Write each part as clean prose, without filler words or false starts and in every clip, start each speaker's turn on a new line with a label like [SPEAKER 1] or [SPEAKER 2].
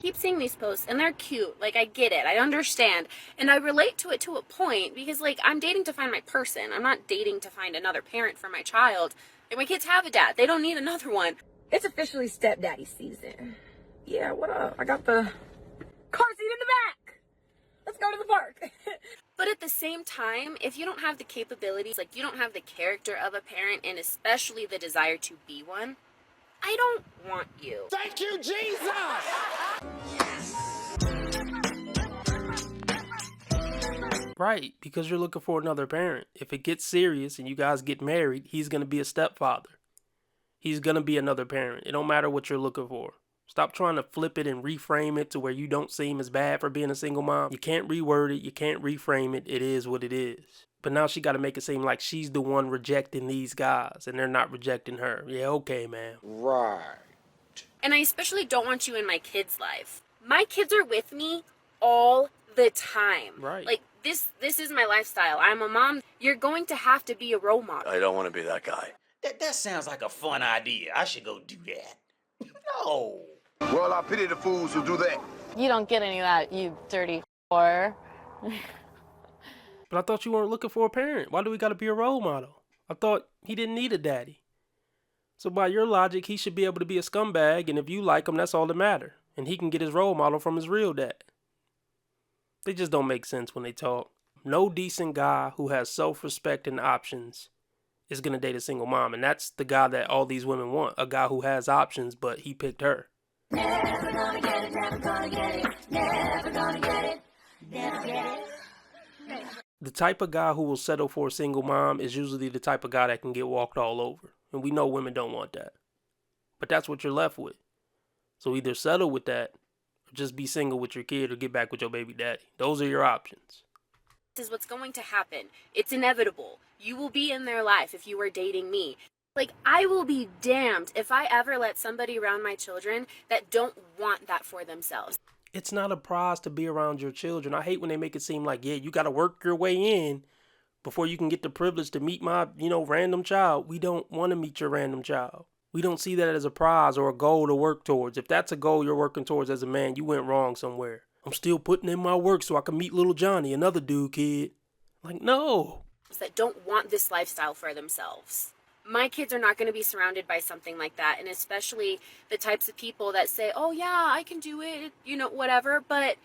[SPEAKER 1] keep seeing these posts and they're cute. Like, I get it. I understand. And I relate to it to a point because, like, I'm dating to find my person. I'm not dating to find another parent for my child. Like, my kids have a dad. They don't need another one.
[SPEAKER 2] It's officially stepdaddy season. Yeah, what up? I got the car seat in the back. Let's go to the park.
[SPEAKER 1] But at the same time, if you don't have the capabilities, like you don't have the character of a parent and especially the desire to be one, I don't want you.
[SPEAKER 3] Thank you, Jesus!
[SPEAKER 4] Right, because you're looking for another parent. If it gets serious and you guys get married, he's going to be a stepfather. He's going to be another parent. It don't matter what you're looking for. Stop trying to flip it and reframe it to where you don't seem as bad for being a single mom. You can't reword it. You can't reframe it. It is what it is. But now she got to make it seem like she's the one rejecting these guys and they're not rejecting her. Yeah, okay, man.
[SPEAKER 3] Right.
[SPEAKER 1] And I especially don't want you in my kids' life. My kids are with me all the time.
[SPEAKER 4] Right.
[SPEAKER 1] Like, this is my lifestyle. I'm a mom. You're going to have to be a role model.
[SPEAKER 5] I don't want to be that guy.
[SPEAKER 6] That sounds like a fun idea. I should go do that. No.
[SPEAKER 3] Well, I pity the fools who do that.
[SPEAKER 7] You don't get any of that, you dirty whore.
[SPEAKER 4] But I thought you weren't looking for a parent. Why do we got to be a role model? I thought he didn't need a daddy. So by your logic, he should be able to be a scumbag, and if you like him, that's all that matters. And he can get his role model from his real dad. They just don't make sense when they talk. No decent guy who has self-respect and options is going to date a single mom. And that's the guy that all these women want. A guy who has options, but he picked her.
[SPEAKER 8] Never gonna get it, never gonna get it, never gonna get it, never get it.
[SPEAKER 4] The type of guy who will settle for a single mom is usually the type of guy that can get walked all over. And we know women don't want that. But that's what you're left with. So either settle with that, or just be single with your kid, or get back with your baby daddy. Those are your options.
[SPEAKER 1] This is what's going to happen. It's inevitable. You will be in their life if you are dating me. Like, I will be damned if I ever let somebody around my children that don't want that for themselves.
[SPEAKER 4] It's not a prize to be around your children. I hate when they make it seem like, yeah, you got to work your way in before you can get the privilege to meet my, random child. We don't want to meet your random child. We don't see that as a prize or a goal to work towards. If that's a goal you're working towards as a man, you went wrong somewhere. I'm still putting in my work so I can meet little Johnny, another dude kid. Like, no.
[SPEAKER 1] That don't want this lifestyle for themselves. My kids are not going to be surrounded by something like that. And especially the types of people that say, oh yeah, I can do it, whatever. But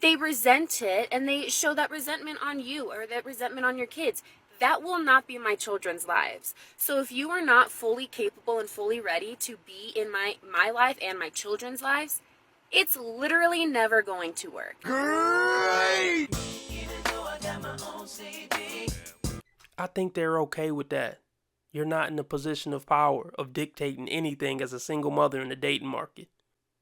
[SPEAKER 1] they resent it and they show that resentment on you or that resentment on your kids. That will not be my children's lives. So if you are not fully capable and fully ready to be in my life and my children's lives, it's literally never going to work.
[SPEAKER 3] Great!
[SPEAKER 4] I think they're okay with that. You're not in a position of power, of dictating anything as a single mother in the dating market.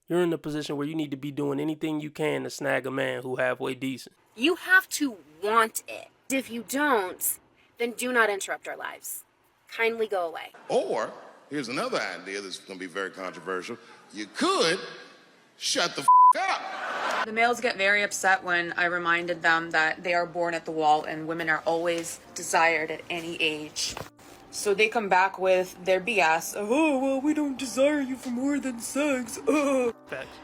[SPEAKER 4] You're in a position where you need to be doing anything you can to snag a man who halfway decent.
[SPEAKER 1] You have to want it. If you don't, then do not interrupt our lives. Kindly go away.
[SPEAKER 3] Or, here's another idea that's going to be very controversial. You could shut the up.
[SPEAKER 9] The males get very upset when I reminded them that they are born at the wall and women are always desired at any age. So they come back with their BS. Oh, well, we don't desire you for more than sex.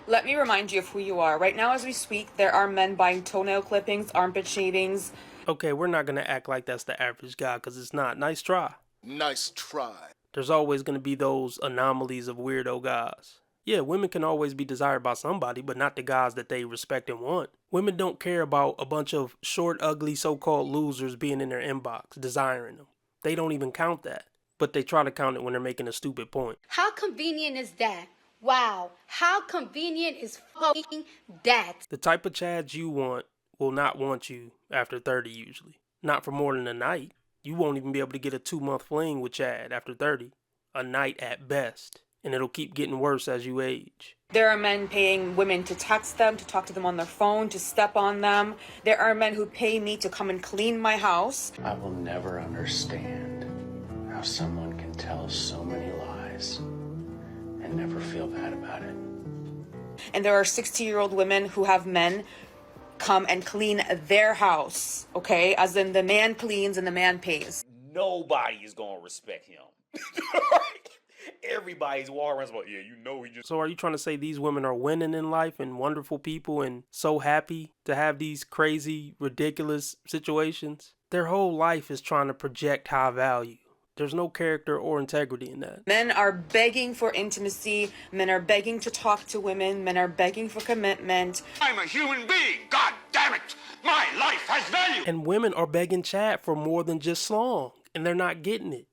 [SPEAKER 9] Let me remind you of who you are. Right now as we speak, there are men buying toenail clippings, armpit shavings.
[SPEAKER 4] Okay, we're not going to act like that's the average guy because it's not. Nice try.
[SPEAKER 3] Nice try.
[SPEAKER 4] There's always going to be those anomalies of weirdo guys. Yeah, women can always be desired by somebody, but not the guys that they respect and want. Women don't care about a bunch of short, ugly, so-called losers being in their inbox, desiring them. They don't even count that, but they try to count it when they're making a stupid point.
[SPEAKER 10] How convenient is that? Wow, how convenient is fucking that?
[SPEAKER 4] The type of Chads you want will not want you after 30 usually. Not for more than a night. You won't even be able to get a 2-month fling with Chad after 30. A night at best. And it'll keep getting worse as you age.
[SPEAKER 9] There are men paying women to text them, to talk to them on their phone, to step on them. There are men who pay me to come and clean my house.
[SPEAKER 11] I will never understand how someone can tell so many lies and never feel bad about it.
[SPEAKER 9] And there are 60-year-old women who have men come and clean their house, okay? As in the man cleans and the man pays.
[SPEAKER 6] Nobody is going to respect him. Everybody's walking around about, yeah, you know he just.
[SPEAKER 4] So are you trying to say these women are winning in life and wonderful people and so happy to have these crazy, ridiculous situations? Their whole life is trying to project high value. There's no character or integrity in that.
[SPEAKER 9] Men are begging for intimacy. Men are begging to talk to women. Men are begging for commitment.
[SPEAKER 3] I'm a human being. God damn it. My life has value.
[SPEAKER 4] And women are begging Chad for more than just slong, and they're not getting it.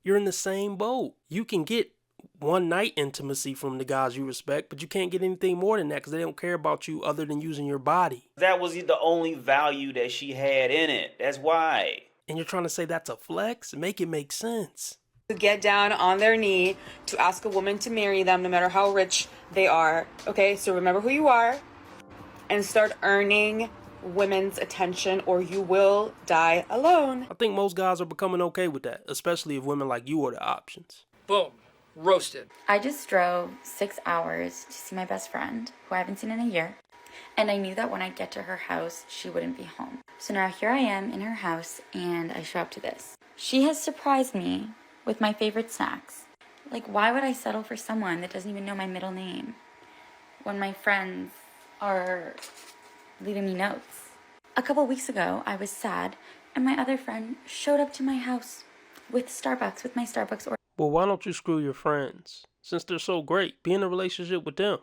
[SPEAKER 4] You're in the same boat. You can get one night intimacy from the guys you respect, but you can't get anything more than that because they don't care about you other than using your body.
[SPEAKER 6] That was the only value that she had in it. That's why.
[SPEAKER 4] And you're trying to say that's a flex? Make it make sense.
[SPEAKER 9] To get down on their knee to ask a woman to marry them no matter how rich they are. Okay, so remember who you are and start earning women's attention or you will die alone.
[SPEAKER 4] I think most guys are becoming okay with that, especially if women like you are the options.
[SPEAKER 2] Boom. Roasted.
[SPEAKER 8] I just drove 6 hours to see my best friend, who I haven't seen in a year. And I knew that when I'd get to her house, she wouldn't be home. So now here I am in her house, and I show up to this. She has surprised me with my favorite snacks. Like, why would I settle for someone that doesn't even know my middle name when my friends are leaving me notes? A couple weeks ago, I was sad, and my other friend showed up to my house with my Starbucks order.
[SPEAKER 4] Well, why don't you screw your friends? Since they're so great, be in a relationship with them.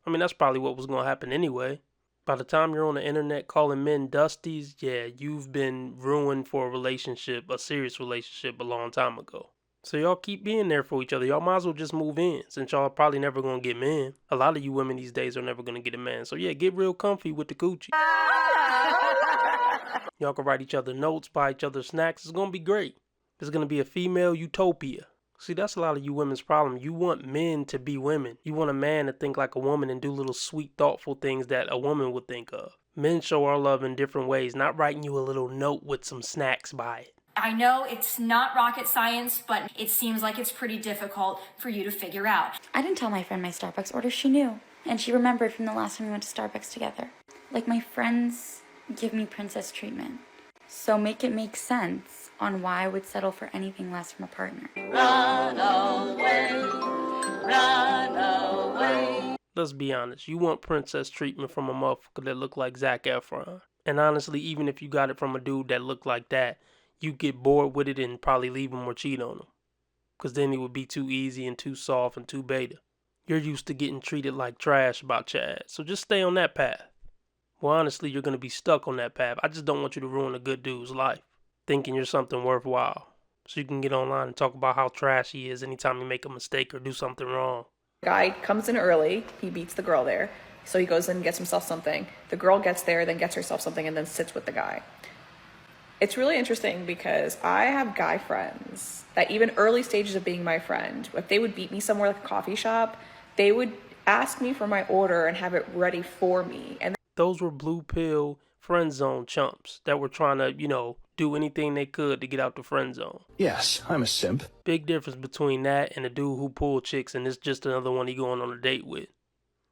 [SPEAKER 4] I mean, that's probably what was going to happen anyway. By the time you're on the internet calling men dusties, yeah, you've been ruined for a relationship, a serious relationship, a long time ago. So y'all keep being there for each other. Y'all might as well just move in, since y'all probably never going to get men. A lot of you women these days are never going to get a man. So yeah, get real comfy with the coochie. Y'all can write each other notes, buy each other snacks. It's going to be great. It's going to be a female utopia. See, that's a lot of you women's problem. You want men to be women. You want a man to think like a woman and do little sweet, thoughtful things that a woman would think of. Men show our love in different ways, not writing you a little note with some snacks by it.
[SPEAKER 5] I know it's not rocket science, but it seems like it's pretty difficult for you to figure out.
[SPEAKER 8] I didn't tell my friend my Starbucks order. She knew. And she remembered from the last time we went to Starbucks together. Like, my friends give me princess treatment. So make it make sense on why I would settle for anything less from a partner.
[SPEAKER 5] Run away, run away.
[SPEAKER 4] Let's be honest. You want princess treatment from a motherfucker that look like Zac Efron. And honestly, even if you got it from a dude that looked like that, you get bored with it and probably leave him or cheat on him. Because then it would be too easy and too soft and too beta. You're used to getting treated like trash by Chad. So just stay on that path. Well, honestly, you're going to be stuck on that path. I just don't want you to ruin a good dude's life, thinking you're something worthwhile. So you can get online and talk about how trash he is anytime you make a mistake or do something wrong.
[SPEAKER 12] Guy comes in early, he beats the girl there. So he goes in and gets himself something. The girl gets there, then gets herself something, and then sits with the guy. It's really interesting because I have guy friends that even early stages of being my friend, if they would beat me somewhere like a coffee shop, they would ask me for my order and have it ready for me. And
[SPEAKER 4] those were blue pill friend zone chumps that were trying to, do anything they could to get out the friend zone.
[SPEAKER 11] Yes, I'm a simp.
[SPEAKER 4] Big difference between that and a dude who pull chicks and it's just another one he going on a date with.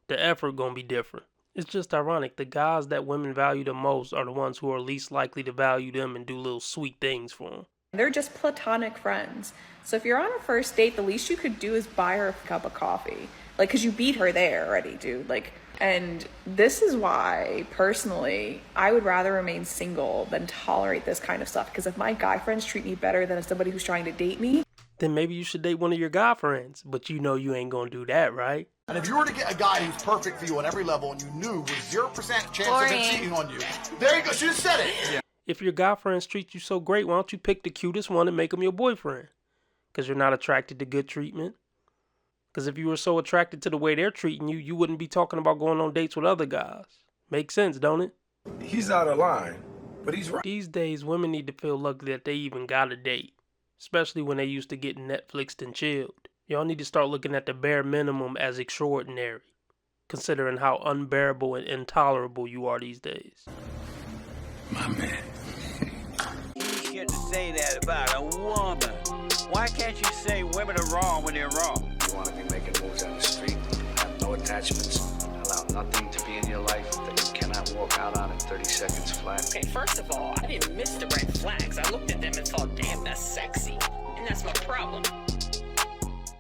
[SPEAKER 4] The effort gonna be different. It's just ironic. The guys that women value the most are the ones who are least likely to value them and do little sweet things for them.
[SPEAKER 12] they're just platonic friends. So if you're on a first date, the least you could do is buy her a cup of coffee. Like, cause you beat her there already, dude. Like, and this is why, personally, I would rather remain single than tolerate this kind of stuff. Because if my guy friends treat me better than somebody who's trying to date me,
[SPEAKER 4] then maybe you should date one of your guy friends. But you know you ain't gonna do that, right?
[SPEAKER 13] And if you were to get a guy who's perfect for you on every level and you knew with 0% chance of him cheating on you, there you go, she just said it. Yeah.
[SPEAKER 4] If your guy friends treat you so great, why don't you pick the cutest one and make him your boyfriend? Because you're not attracted to good treatment. Because if you were so attracted to the way they're treating you, you wouldn't be talking about going on dates with other guys. Makes sense, don't it?
[SPEAKER 14] He's out of line, but he's right.
[SPEAKER 4] These days, women need to feel lucky that they even got a date. Especially when they used to get Netflixed and chilled. Y'all need to start looking at the bare minimum as extraordinary, considering how unbearable and intolerable you are these days.
[SPEAKER 14] My man.
[SPEAKER 15] You shouldn't say that about a woman. Why can't you say women are wrong when they're wrong?
[SPEAKER 11] You want to be making moves on the street, have no attachments, allow nothing to be in your life that you cannot walk out on in 30 seconds flat.
[SPEAKER 2] Okay, first of all, I didn't miss the red flags. I looked at them and thought, damn, that's sexy. And that's my problem.